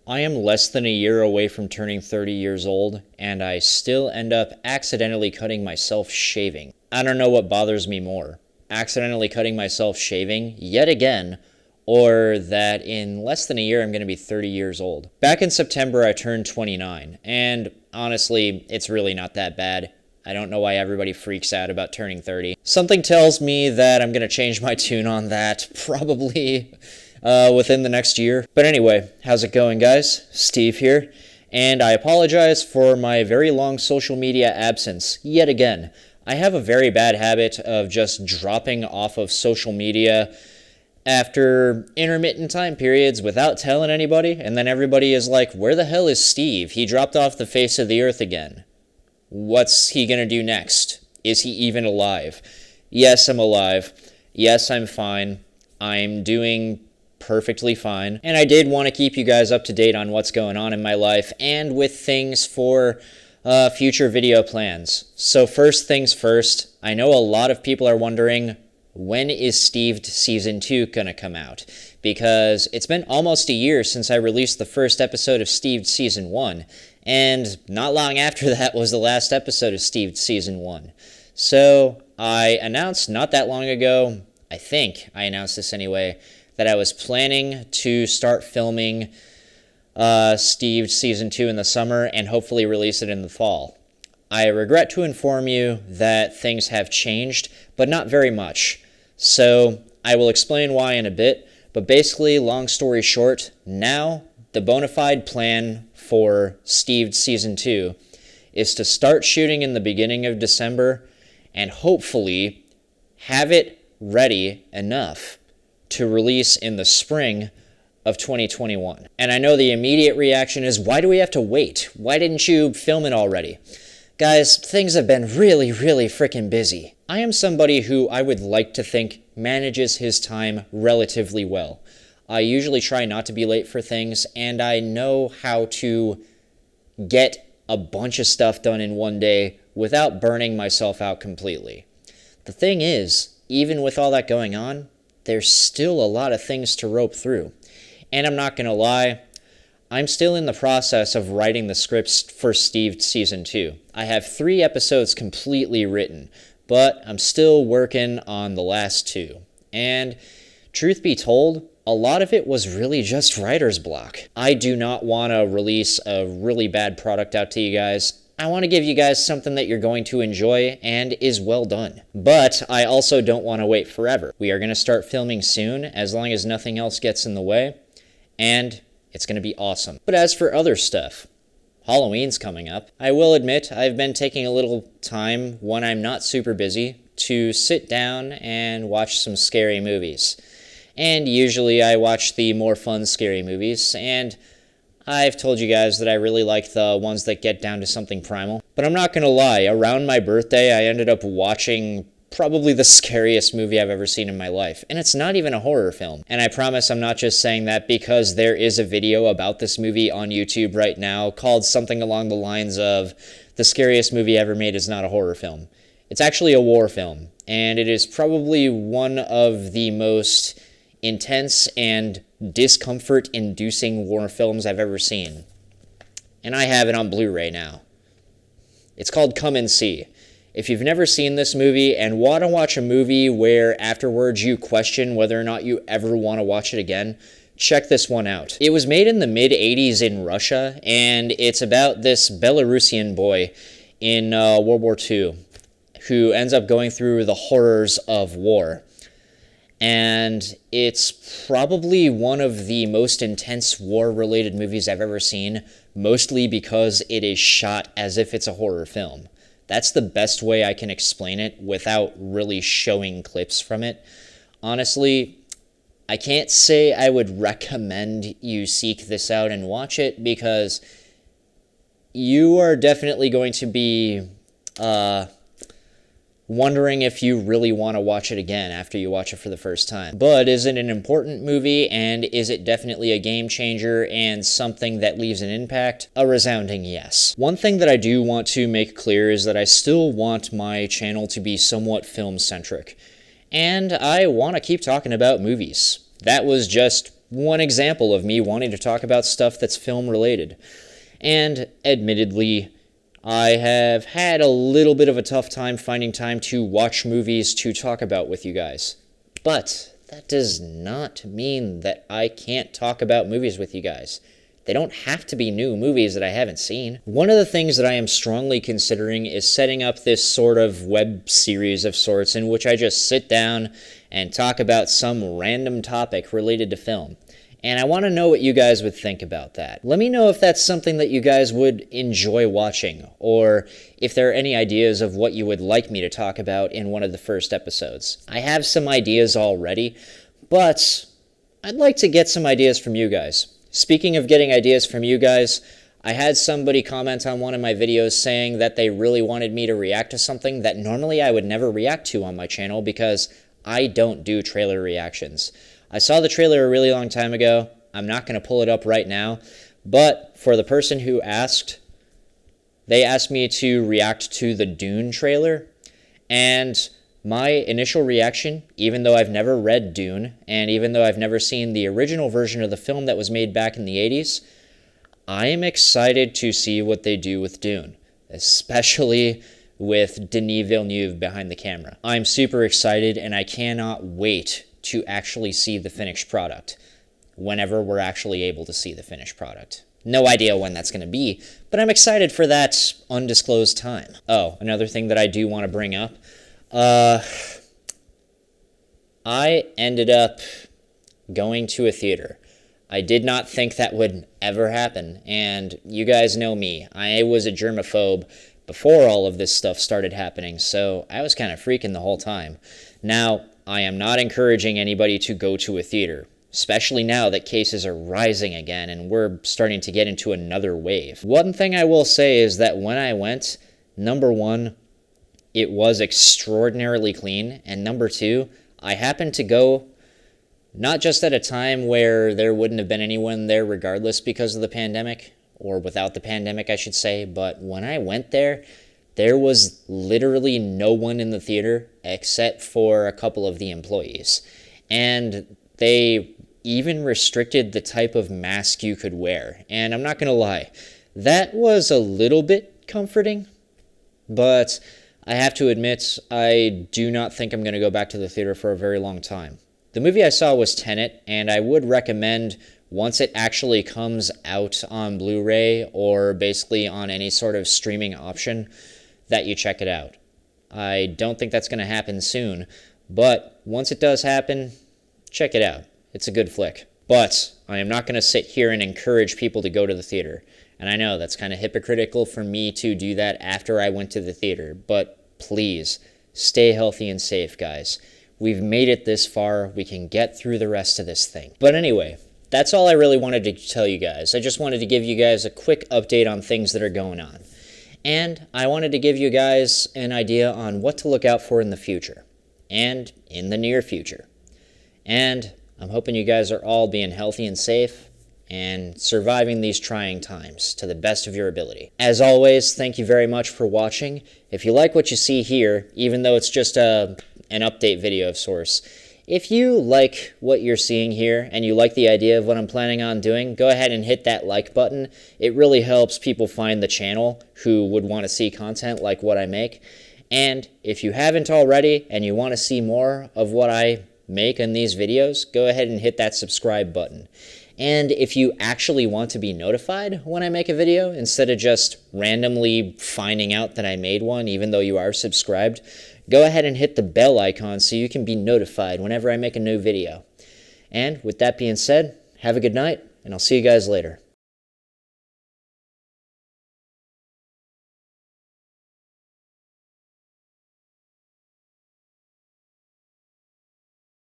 I am less than a year away from turning 30 years old, and I still end up accidentally cutting myself shaving. I don't know what bothers me more, accidentally cutting myself shaving yet again, or that in less than a year I'm going to be 30 years old. Back in September I turned 29, and honestly, it's really not that bad. I don't know why everybody freaks out about turning 30. Something tells me that I'm going to change my tune on that, probably within the next year. But anyway, how's it going, guys? Steve here, and I apologize for my very long social media absence yet again. I have a very bad habit of just dropping off of social media after intermittent time periods without telling anybody, and then everybody is like, where the hell is Steve? He dropped off the face of the earth again. What's he gonna do next? Is he even alive? Yes, I'm alive. Yes, I'm fine. I'm doing perfectly fine. And I did want to keep you guys up to date on what's going on in my life and with things for future video plans. So first things first, I know a lot of people are wondering, when is STEVED Season 2 gonna come out? Because it's been almost a year since I released the first episode of STEVED Season 1, and not long after that was the last episode of STEVED Season 1. So I announced not that long ago, I think I announced this anyway, that I was planning to start filming STEVED Season 2 in the summer and hopefully release it in the fall. I regret to inform you that things have changed, but not very much. So I will explain why in a bit, but basically, long story short, now the bona fide plan for STEVED Season 2 is to start shooting in the beginning of December and hopefully have it ready enough to release in the spring of 2021. And I know the immediate reaction is, why do we have to wait? Why didn't you film it already? Guys, things have been really, really freaking busy. I am somebody who I would like to think manages his time relatively well. I usually try not to be late for things, and I know how to get a bunch of stuff done in one day without burning myself out completely. The thing is, even with all that going on, there's still a lot of things to rope through. And I'm not going to lie, I'm still in the process of writing the scripts for STEVED Season 2. I have 3 episodes completely written, but I'm still working on the last 2. And truth be told, a lot of it was really just writer's block. I do not want to release a really bad product out to you guys. I want to give you guys something that you're going to enjoy and is well done. But I also don't want to wait forever. We are going to start filming soon, as long as nothing else gets in the way, and it's going to be awesome. But as for other stuff, Halloween's coming up. I will admit I've been taking a little time when I'm not super busy to sit down and watch some scary movies. And usually I watch the more fun scary movies, and I've told you guys that I really like the ones that get down to something primal. But I'm not going to lie, around my birthday I ended up watching probably the scariest movie I've ever seen in my life. And it's not even a horror film. And I promise I'm not just saying that because there is a video about this movie on YouTube right now called something along the lines of, the scariest movie ever made is not a horror film. It's actually a war film. And it is probably one of the most intense and discomfort-inducing war films I've ever seen. And I have it on Blu-ray now. It's called Come and See. If you've never seen this movie and want to watch a movie where afterwards you question whether or not you ever want to watch it again, check this one out. It was made in the mid-'80s in Russia, and it's about this Belarusian boy in World War II who ends up going through the horrors of war. And it's probably one of the most intense war-related movies I've ever seen, mostly because it is shot as if it's a horror film. That's the best way I can explain it without really showing clips from it. Honestly, I can't say I would recommend you seek this out and watch it, because you are definitely going to be wondering if you really want to watch it again after you watch it for the first time. But is it an important movie, and is it definitely a game changer and something that leaves an impact? A resounding yes. One thing that I do want to make clear is that I still want my channel to be somewhat film-centric. And I want to keep talking about movies. That was just one example of me wanting to talk about stuff that's film related. And admittedly, I have had a little bit of a tough time finding time to watch movies to talk about with you guys. But that does not mean that I can't talk about movies with you guys. They don't have to be new movies that I haven't seen. One of the things that I am strongly considering is setting up this sort of web series of sorts in which I just sit down and talk about some random topic related to film. And I want to know what you guys would think about that. Let me know if that's something that you guys would enjoy watching, or if there are any ideas of what you would like me to talk about in one of the first episodes. I have some ideas already, but I'd like to get some ideas from you guys. Speaking of getting ideas from you guys, I had somebody comment on one of my videos saying that they really wanted me to react to something that normally I would never react to on my channel because I don't do trailer reactions. I saw the trailer a really long time ago. I'm not going to pull it up right now, but for the person who asked, they asked me to react to the Dune trailer, and my initial reaction, even though I've never read Dune, and even though I've never seen the original version of the film that was made back in the 80s, I am excited to see what they do with Dune, especially with Denis Villeneuve behind the camera. I'm super excited, and I cannot wait to actually see the finished product whenever we're actually able to see the finished product. No idea when that's going to be, but I'm excited for that undisclosed time. Oh, another thing that I do want to bring up. I ended up going to a theater. I did not think that would ever happen, and you guys know me. I was a germaphobe before all of this stuff started happening, so I was kind of freaking the whole time. Now, I am not encouraging anybody to go to a theater, especially now that cases are rising again and we're starting to get into another wave. One thing I will say is that when I went, number one, it was extraordinarily clean, and number two, I happened to go not just at a time where there wouldn't have been anyone there regardless because of the pandemic, or without the pandemic, I should say, but when I went there, there was literally no one in the theater except for a couple of the employees. And they even restricted the type of mask you could wear. And I'm not going to lie, that was a little bit comforting, but I have to admit, I do not think I'm going to go back to the theater for a very long time. The movie I saw was Tenet, and I would recommend, once it actually comes out on Blu-ray or basically on any sort of streaming option, that you check it out. I don't think that's going to happen soon, but once it does happen, check it out. It's a good flick. But I am not going to sit here and encourage people to go to the theater. And I know that's kind of hypocritical for me to do that after I went to the theater, but please, stay healthy and safe, guys. We've made it this far. We can get through the rest of this thing. But anyway, that's all I really wanted to tell you guys. I just wanted to give you guys a quick update on things that are going on. And I wanted to give you guys an idea on what to look out for in the future, and in the near future. And I'm hoping you guys are all being healthy and safe, and surviving these trying times to the best of your ability. As always, thank you very much for watching. If you like what you see here, even though it's just an update video of sorts, if you like what you're seeing here and you like the idea of what I'm planning on doing, go ahead and hit that like button. It really helps people find the channel who would want to see content like what I make. And if you haven't already and you want to see more of what I make in these videos, go ahead and hit that subscribe button. And if you actually want to be notified when I make a video, instead of just randomly finding out that I made one, even though you are subscribed, go ahead and hit the bell icon so you can be notified whenever I make a new video. And with that being said, have a good night, and I'll see you guys later.